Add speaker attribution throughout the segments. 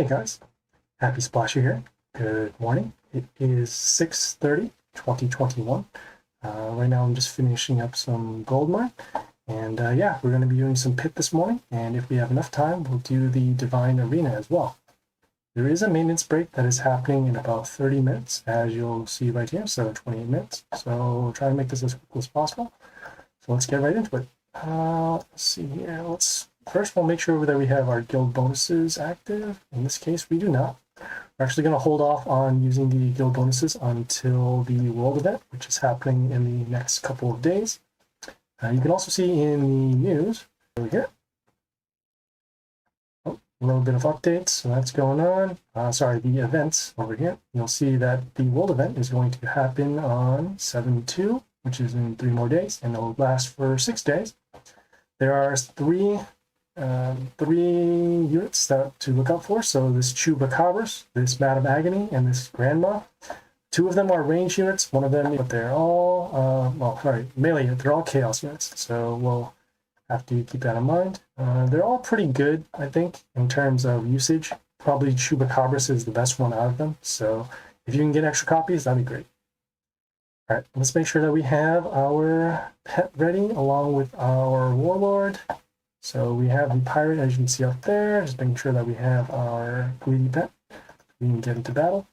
Speaker 1: Hey guys, Happy Splasher here. Good morning. It is 6:30, 2021. Right now I'm just finishing up some gold mine. And yeah, we're going to be doing some pit this morning. And if we have enough time, we'll do the Divine Arena as well. There is a maintenance break that is happening in about 30 minutes, as you'll see right here. So 28 minutes. So we'll try to make this as quick as possible. So let's get right into it. Let's see here. First, we'll make sure that we have our guild bonuses active. In this case, we do not. We're actually going to hold off on using the guild bonuses until the world event, which is happening in the next couple of days. You can also see in the news over here. Oh, a little bit of updates, so that's going on. The events over here. You'll see that the world event is going to happen on 7/2, which is in 3 more days, and it'll last for 6 days. There are three units to look out for. So this Chupacabras, this Madame Agony, and this Grandma. 2 of them are range units. 1 of them, but they're all melee units. They're all chaos units. So we'll have to keep that in mind. They're all pretty good, I think, in terms of usage. Probably Chupacabras is the best one out of them. So if you can get extra copies, that'd be great. All right, let's make sure that we have our pet ready along with our warlord. So we have the pirate, as you can see up there, just making sure that we have our greedy pet. We can get into battle.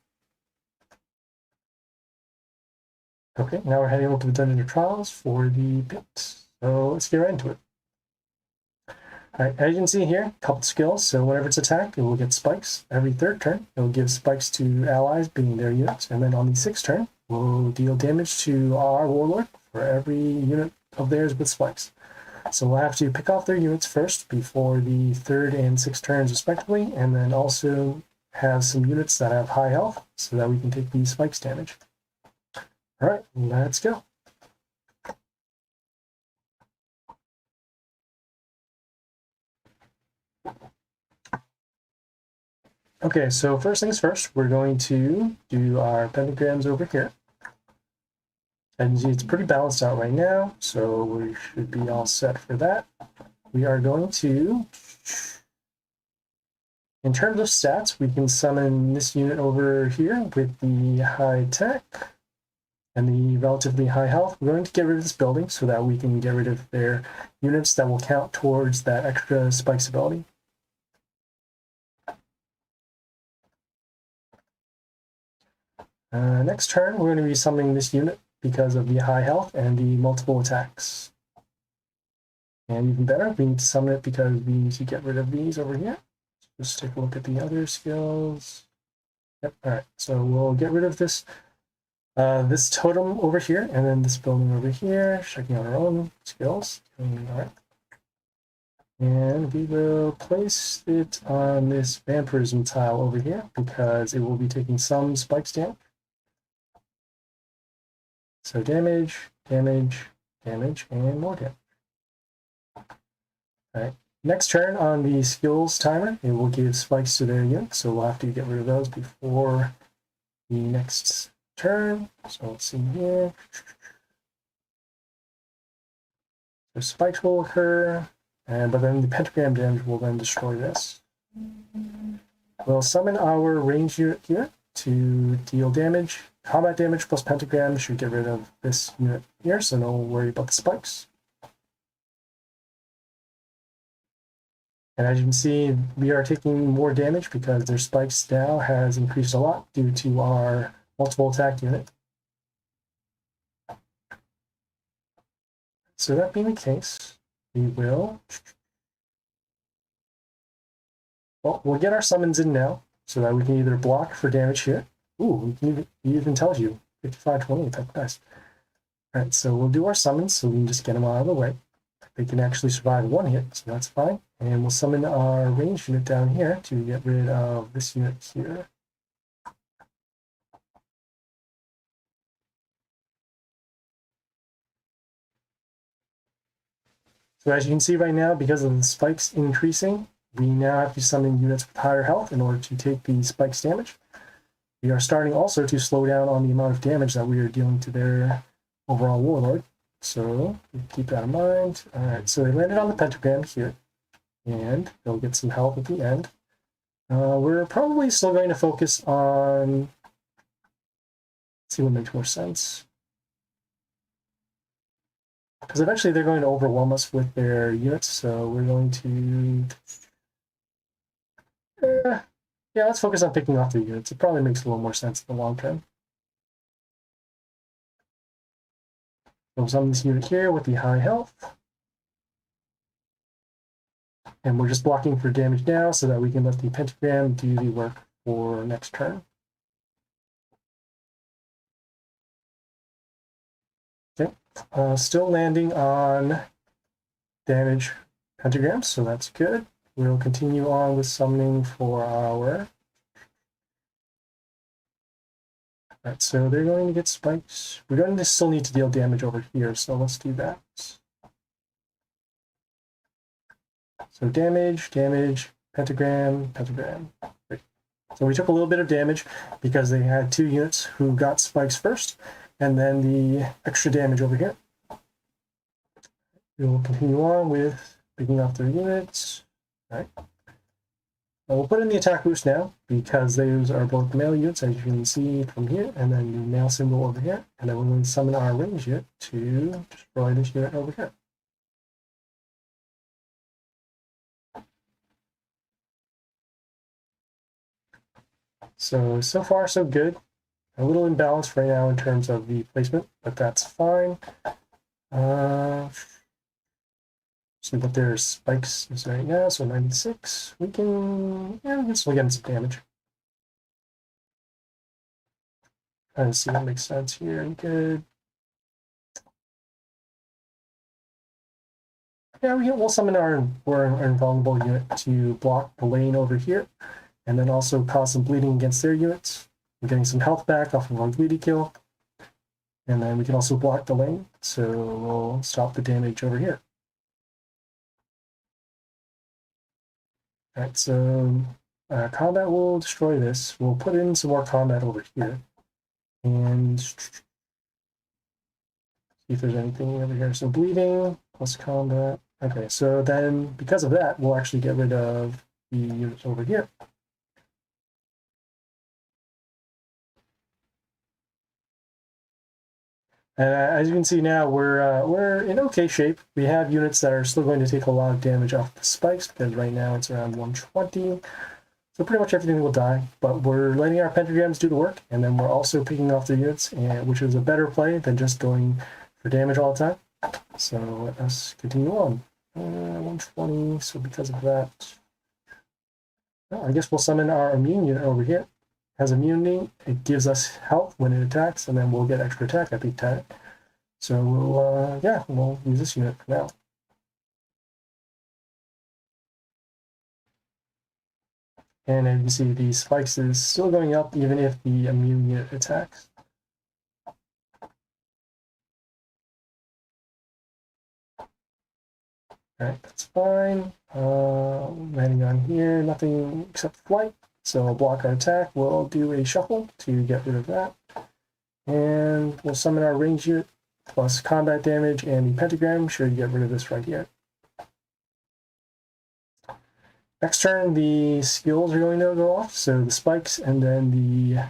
Speaker 1: Okay, now we're heading over to the Dungeon of Trials for the pit. So let's get right into it. All right, as you can see here, a couple skills. So whenever it's attacked, it will get spikes. Every 3rd turn, it will give spikes to allies, being their units. And then on the 6th turn, we'll deal damage to our warlord for every unit of theirs with spikes. So we'll have to pick off their units first before the 3rd and 6th turns respectively, and then also have some units that have high health so that we can take the spikes damage. All right, let's go. Okay, so first things first, we're going to do our pentagrams over here. And you see it's pretty balanced out right now, so we should be all set for that. We are going to, in terms of stats, we can summon this unit over here with the high tech and the relatively high health. We're going to get rid of this building so that we can get rid of their units that will count towards that extra spikes ability. Next turn, we're going to be summoning this unit because of the high health and the multiple attacks. And even better, we need to summon it because we need to get rid of these over here. Just take a look at the other skills. Yep, all right, so we'll get rid of this this totem over here, and then this building over here, checking out our own skills. All right. And we will place it on this vampirism tile over here because it will be taking some spikes down. So damage, damage, damage, and more damage. All right. Next turn on the skills timer, it will give spikes to their units, so we'll have to get rid of those before the next turn. So let's see here. So spikes will occur, but then the pentagram damage will then destroy this. We'll summon our range unit here to deal damage. Combat damage plus pentagram should get rid of this unit here, so no worry about the spikes. And as you can see, we are taking more damage because their spikes now has increased a lot due to our multiple attack unit. So that being the case, we will... Well, we'll get our summons in now so that we can either block for damage here. Ooh, it even tells you 55-28, that's nice. All right, so we'll do our summons so we can just get them out of the way. They can actually survive 1 hit, so that's fine. And we'll summon our range unit down here to get rid of this unit here. So as you can see right now, because of the spikes increasing, we now have to summon units with higher health in order to take the spikes damage. We are starting also to slow down on the amount of damage that we are dealing to their overall warlord. So keep that in mind. All right, so they landed on the pentagram here, and they'll get some health at the end. We're probably still going to focus on, let's see what makes more sense. Because eventually they're going to overwhelm us with their units, so we're going to... yeah, let's focus on picking off the units. It probably makes a little more sense in the long term. So summon this unit here with the high health. And we're just blocking for damage now so that we can let the pentagram do the work for next turn. Okay, still landing on damage pentagrams, so that's good. We'll continue on with summoning for our... Alright, so they're going to get spikes. We're going to still need to deal damage over here, so let's do that. So damage, damage, pentagram, pentagram. Great. So we took a little bit of damage because they had 2 units who got spikes first, and then the extra damage over here. We will continue on with picking off their units. All right. We'll put in the attack boost now because those are both melee units, as you can see from here, and then the nail symbol over here. And then we're going to summon our range unit to destroy this unit over here. So far, so good. A little imbalanced right now in terms of the placement, but that's fine. See what their spikes is right now, so 96. We can still get some damage. Trying to see what makes sense here. Good. Yeah, we'll summon our invulnerable unit to block the lane over here, and then also cause some bleeding against their units. We're getting some health back off of our greedy kill. And then we can also block the lane, so we'll stop the damage over here. Alright, so combat will destroy this. We'll put in some more combat over here. And see if there's anything over here. So bleeding plus combat. Okay, so then because of that, we'll actually get rid of the units over here. As you can see now, we're in okay shape. We have units that are still going to take a lot of damage off the spikes because right now it's around 120. So pretty much everything will die, but we're letting our pentagrams do the work, and then we're also picking off the units, which is a better play than just going for damage all the time. So let us continue on. 120, so because of that, I guess we'll summon our immune unit over here. Has immunity, it gives us health when it attacks, and then we'll get extra attack at the attack. So we'll use this unit for now. And as you can see, the spikes is still going up even if the immune unit attacks. Alright, that's fine. Landing on here, nothing except flight. So I'll block our attack. We'll do a shuffle to get rid of that. And we'll summon our range unit plus combat damage and the pentagram. Sure to get rid of this right here. Next turn, the skills are going to go off. So the spikes and then the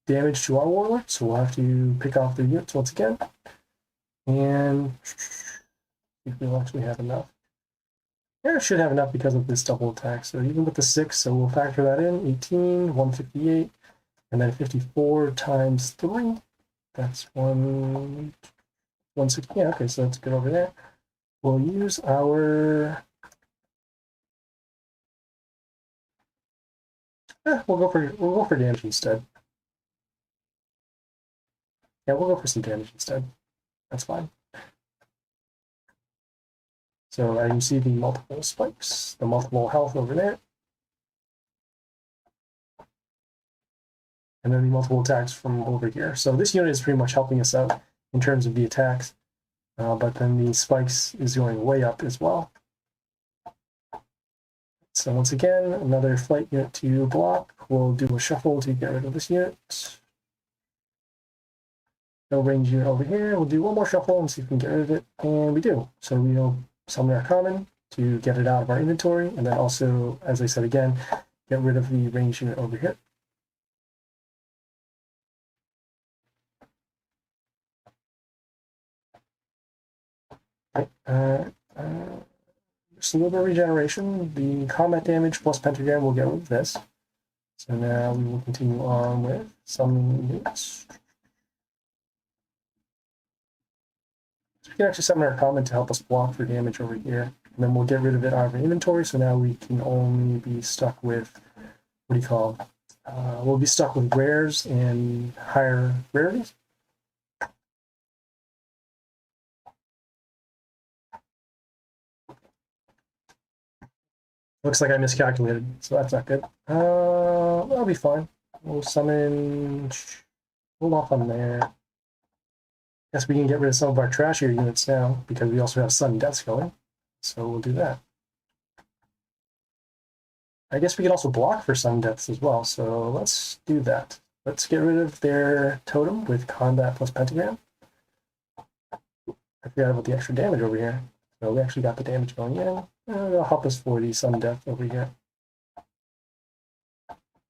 Speaker 1: damage to our warlord. So we'll have to pick off the units once again. And I think we'll actually have enough. Yeah, I should have enough because of this double attack. So even with the 6, so we'll factor that in. 18, 158, and then 54 times 3. That's 160. Yeah, okay, so that's good over there. We'll use our... we'll go for damage instead. Yeah, we'll go for some damage instead. That's fine. So you see the multiple spikes, the multiple health over there. And then the multiple attacks from over here. So this unit is pretty much helping us out in terms of the attacks. But then the spikes is going way up as well. So once again, another flight unit to block. We'll do a shuffle to get rid of this unit. No range unit over here. We'll do one more shuffle and see if we can get rid of it. And we do. So we'll summon our common to get it out of our inventory. And then also, as I said again, get rid of the range unit over here. Okay, just a little bit of regeneration. The combat damage plus pentagram will get rid of this. So now we will continue on with summoning units. So we can actually summon our common to help us block for damage over here. And then we'll get rid of it out of our inventory, so now we can only be stuck with, what do you call it? We'll be stuck with rares and higher rarities. Looks like I miscalculated, so that's not good. That'll be fine. We'll summon... Hold off on there. Guess we can get rid of some of our trashier units now, because we also have sudden deaths going. So we'll do that. I guess we can also block for sudden deaths as well, so let's do that. Let's get rid of their totem with combat plus pentagram. I forgot about the extra damage over here. So we actually got the damage going in. It'll help us for the sudden death over here.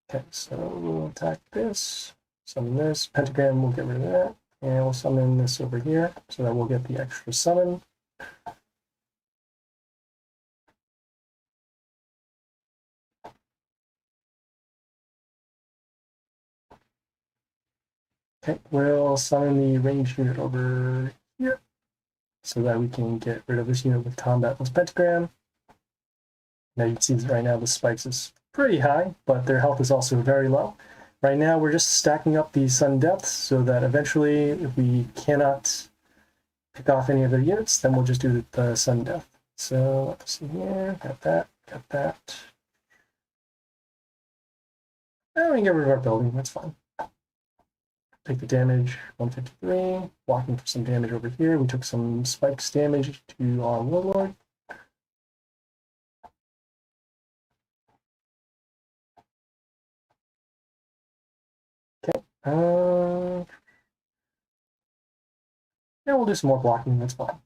Speaker 1: Okay, so we'll attack this, summon this, pentagram, we'll get rid of that, and we'll summon this over here, so that we'll get the extra summon. Okay, we'll summon the ranged unit over here, so that we can get rid of this unit with combat plus pentagram. Now you can see that right now the spikes is pretty high, but their health is also very low. Right now we're just stacking up these sudden deaths so that eventually if we cannot pick off any of their units, then we'll just do the sudden death. So let's see here, got that, got that. And we can get rid of our building, that's fine. Take the damage, 153, blocking for some damage over here. We took some spikes damage to our warlord. Okay. Yeah, we'll do some more blocking, that's fine.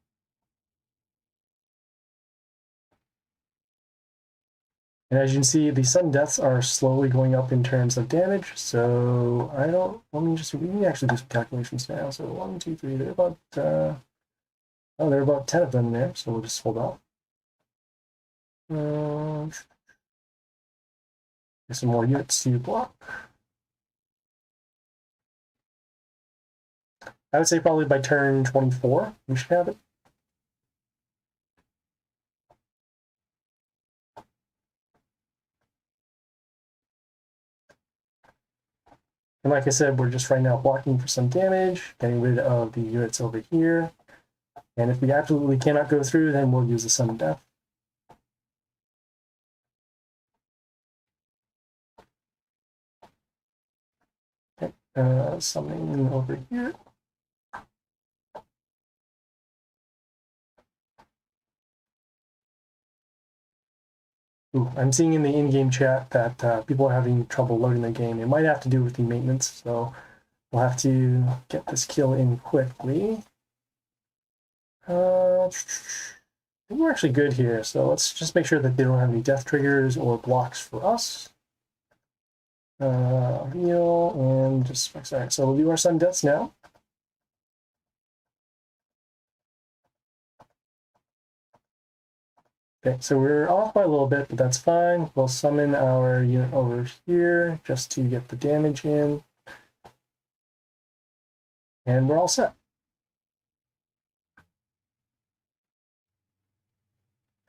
Speaker 1: And as you can see, the sudden deaths are slowly going up in terms of damage. So we can actually do some calculations now. So 1, 2, 3, they're about, there are about 10 of them there. So we'll just hold off. Get some more units to block. I would say probably by turn 24, we should have it. And like I said, we're just right now blocking for some damage, getting rid of the units over here. And if we absolutely cannot go through, then we'll use the sudden death. Okay, summoning over here. Ooh, I'm seeing in the in-game chat that people are having trouble loading the game. It might have to do with the maintenance, so we'll have to get this kill in quickly. I think we're actually good here, so let's just make sure that they don't have any death triggers or blocks for us. Heal and just fix that. So we'll do our sudden deaths now. Okay, so we're off by a little bit, but that's fine. We'll summon our unit over here just to get the damage in. And we're all set.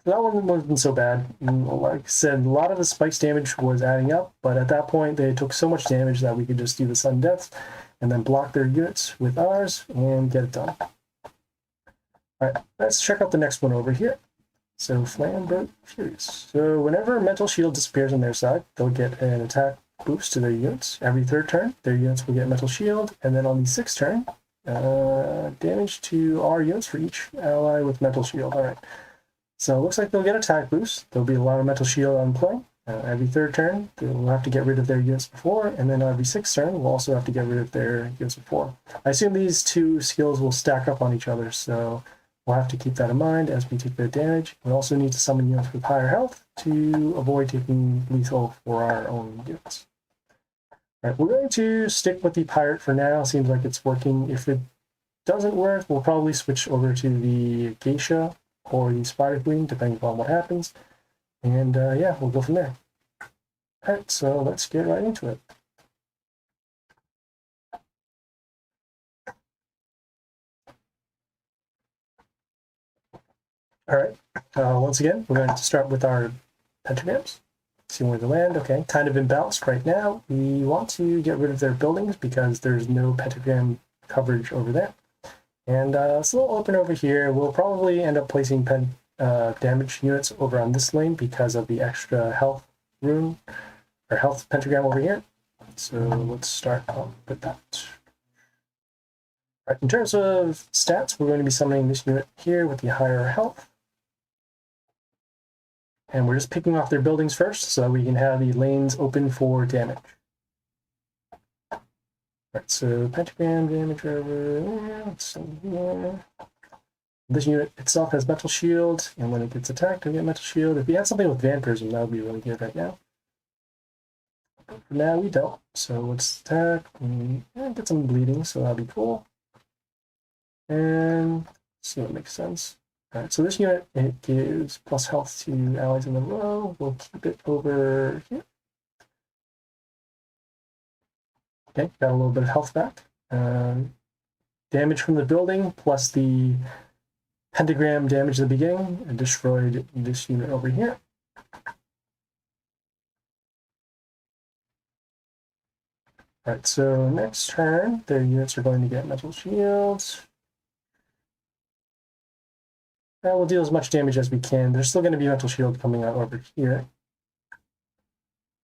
Speaker 1: So that one wasn't so bad. Like I said, a lot of the spikes damage was adding up, but at that point they took so much damage that we could just do the sudden deaths and then block their units with ours and get it done. All right, let's check out the next one over here. So Flamboyant Furious. So whenever Mental Shield disappears on their side, they'll get an attack boost to their units. Every third turn, their units will get Mental Shield, and then on the sixth turn, damage to our units for each ally with Mental Shield. All right. So it looks like they'll get attack boost. There'll be a lot of Mental Shield on play. Every third turn, they'll have to get rid of their units before, and then every sixth turn, we'll also have to get rid of their units before. I assume these two skills will stack up on each other, so we'll have to keep that in mind as we take the damage. We also need to summon units with higher health to avoid taking lethal for our own units. All right, we're going to stick with the pirate for now. Seems like it's working. If it doesn't work, we'll probably switch over to the geisha or the spider queen, depending upon what happens. And yeah, we'll go from there. All right, so let's get right into it. All right, once again, we're going to start with our pentagrams. See where they land. Okay, kind of imbalanced right now. We want to get rid of their buildings because there's no pentagram coverage over there. And it's a little open over here. We'll probably end up placing damage units over on this lane because of the extra health rune or health pentagram over here. So let's start off with that. Right, in terms of stats, we're going to be summoning this unit here with the higher health. And we're just picking off their buildings first so that we can have the lanes open for damage. Right, so pentagram damage over there. Let's see here. This unit itself has metal shield, and when it gets attacked, we get metal shield. If we had something with vampirism, that would be really good right now. But for now, we don't. So let's attack and get some bleeding, so that'll be cool. And see what makes sense. All right, so this unit, it gives plus health to allies in the row. We'll keep it over here. Okay, got a little bit of health back. Damage from the building plus the pentagram damage at the beginning and destroyed this unit over here. All right, so next turn, their units are going to get metal shields. We'll deal as much damage as we can. There's still going to be metal shield coming out over here.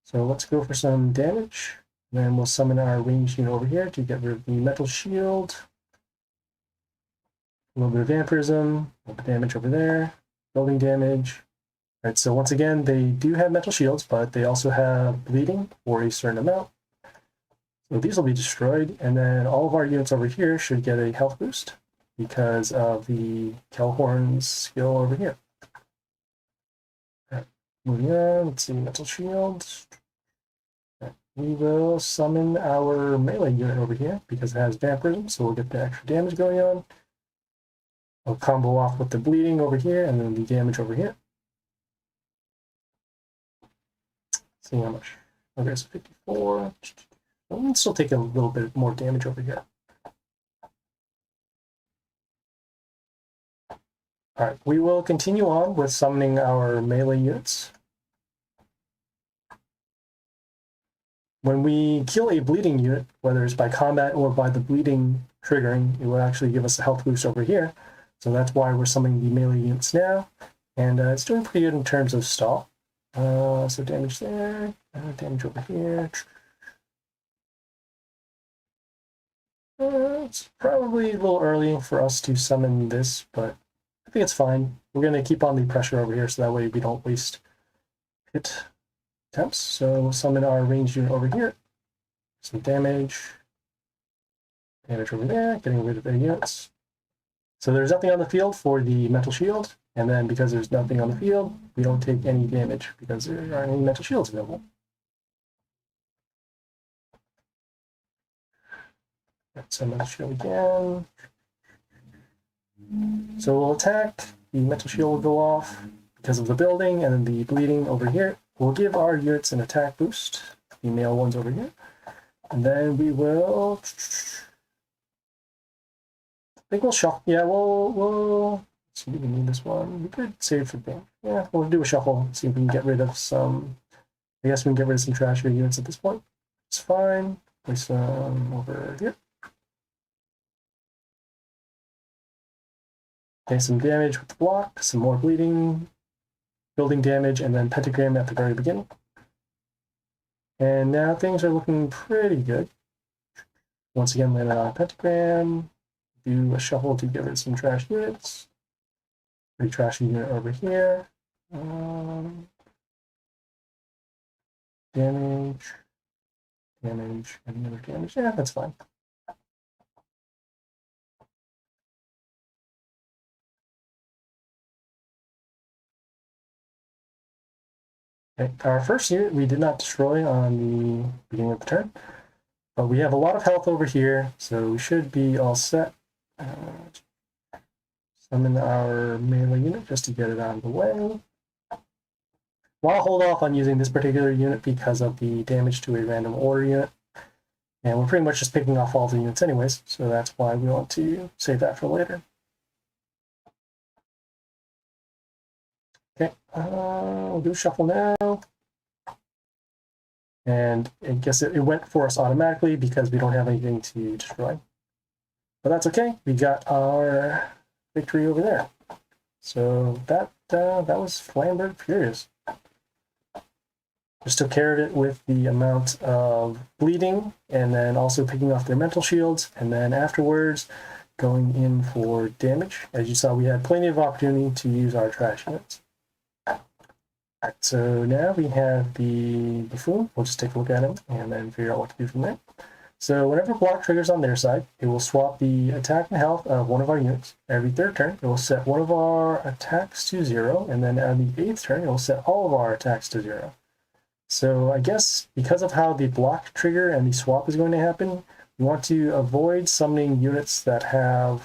Speaker 1: So let's go for some damage. Then we'll summon our ranged unit over here to get rid of the metal shield. A little bit of vampirism, a little bit of damage over there, building damage. All right, so once again, they do have metal shields, but they also have bleeding for a certain amount. So these will be destroyed, and then all of our units over here should get a health boost because of the Kelhorn's skill over here. All right, moving on, let's see, metal shields. Right, we will summon our melee unit over here because it has vampirism, so we'll get the extra damage going on. I'll combo off with the bleeding over here and then the damage over here. See how much. Okay, so 54. We'll still take a little bit more damage over here. All right, we will continue on with summoning our melee units. When we kill a bleeding unit, whether it's by combat or by the bleeding triggering, it will actually give us a health boost over here. So that's why we're summoning the melee units now. And it's doing pretty good in terms of stall. So damage there, damage over here. It's probably a little early for us to summon this, but I think it's fine. We're going to keep on the pressure over here so that way we don't waste hit attempts. So we'll summon our ranged unit over here. Some damage. Damage over there, getting rid of their units. So there's nothing on the field for the metal shield, and then because there's nothing on the field, we don't take any damage because there aren't any metal shields available. So metal shield again. So we'll attack, the metal shield will go off because of the building, and then the bleeding over here. We'll give our units an attack boost, the male ones over here. And then we will... I think we'll shuffle. Yeah, we'll see if we need this one. We could save for damage. Yeah, we'll do a shuffle. See if we can get rid of some. I guess we can get rid of some trashier units at this point. It's fine. Place them over here. Okay, some damage with the block, some more bleeding, building damage, and then pentagram at the very beginning. And now things are looking pretty good. Once again, land on pentagram. Do a shuffle to get rid of some trash units. Pretty trashy unit over here. Damage, damage, and another damage. Yeah, that's fine. Okay. Our first unit we did not destroy on the beginning of the turn, but we have a lot of health over here, so we should be all set. Summon our melee unit just to get it out of the way. Well, I'll hold off on using this particular unit because of the damage to a random order unit. And we're pretty much just picking off all the units anyways, so that's why we want to save that for later. Okay, we'll do a shuffle now. And I guess it went for us automatically because we don't have anything to destroy. But that's okay, we got our victory over there. So that was Flamberge Furious. Just took care of it with the amount of bleeding, and then also picking off their mental shields, and then afterwards going in for damage. As you saw, we had plenty of opportunity to use our trash units. Alright, so now we have the buffoon. We'll just take a look at him and then figure out what to do from there. So whenever block triggers on their side, it will swap the attack and health of one of our units. Every third turn, it will set one of our attacks to 0, and then on the 8th turn, it will set all of our attacks to 0. So I guess because of how the block trigger and the swap is going to happen, we want to avoid summoning units that have,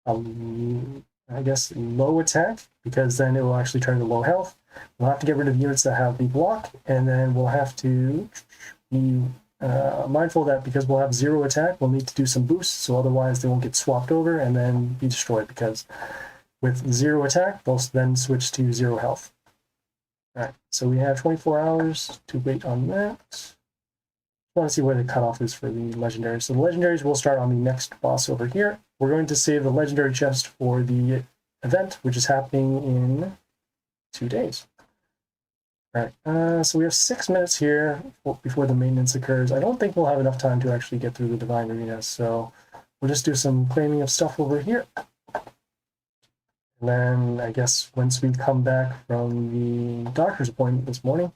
Speaker 1: I guess, low attack, because then it will actually turn to low health. We'll have to get rid of units that have the block, and then we'll have to be mindful that because we'll have 0 attack, we'll need to do some boosts, so otherwise they won't get swapped over and then be destroyed, because with 0 attack, they'll then switch to 0 health. Alright, so we have 24 hours to wait on that. I want to see where the cutoff is for the legendaries. So the legendaries will start on the next boss over here. We're going to save the legendary chest for the event, which is happening in 2 days. Alright, so we have 6 minutes here before the maintenance occurs. I don't think we'll have enough time to actually get through the Divine Arena, so we'll just do some claiming of stuff over here. And then I guess once we come back from the doctor's appointment this morning,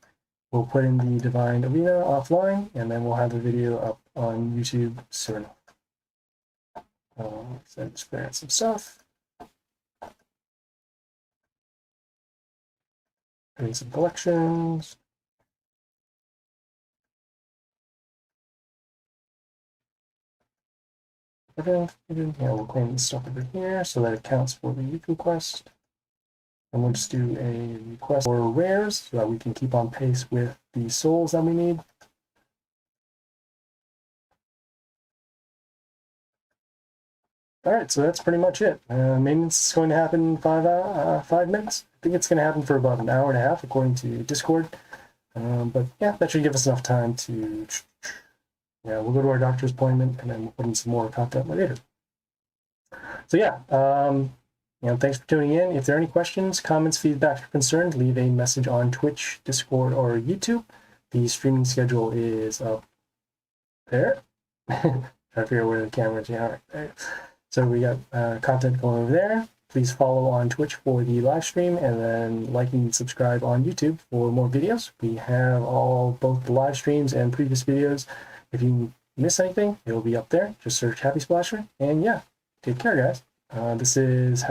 Speaker 1: we'll put in the Divine Arena offline, and then we'll have the video up on YouTube soon. So just clear out some stuff. Doing some collections. Yeah, we'll claim this stuff over here so that it counts for the Yuku quest. And we'll just do a request for rares so that we can keep on pace with the souls that we need. Alright, so that's pretty much it. Maintenance is going to happen in 5 minutes. I think it's going to happen for about an hour and a half according to Discord. But yeah, that should give us enough time to... Yeah, we'll go to our doctor's appointment and then we'll put in some more content later. So yeah, thanks for tuning in. If there are any questions, comments, feedback, or concerns, leave a message on Twitch, Discord, or YouTube. The streaming schedule is up there. Trying to figure out where the camera is. Yeah, right there. So we got content going over there. Please follow on Twitch for the live stream, and then like and subscribe on YouTube for more videos. We have both the live streams and previous videos. If you miss anything, it'll be up there. Just search Happy Splasher. And yeah, take care, guys. This is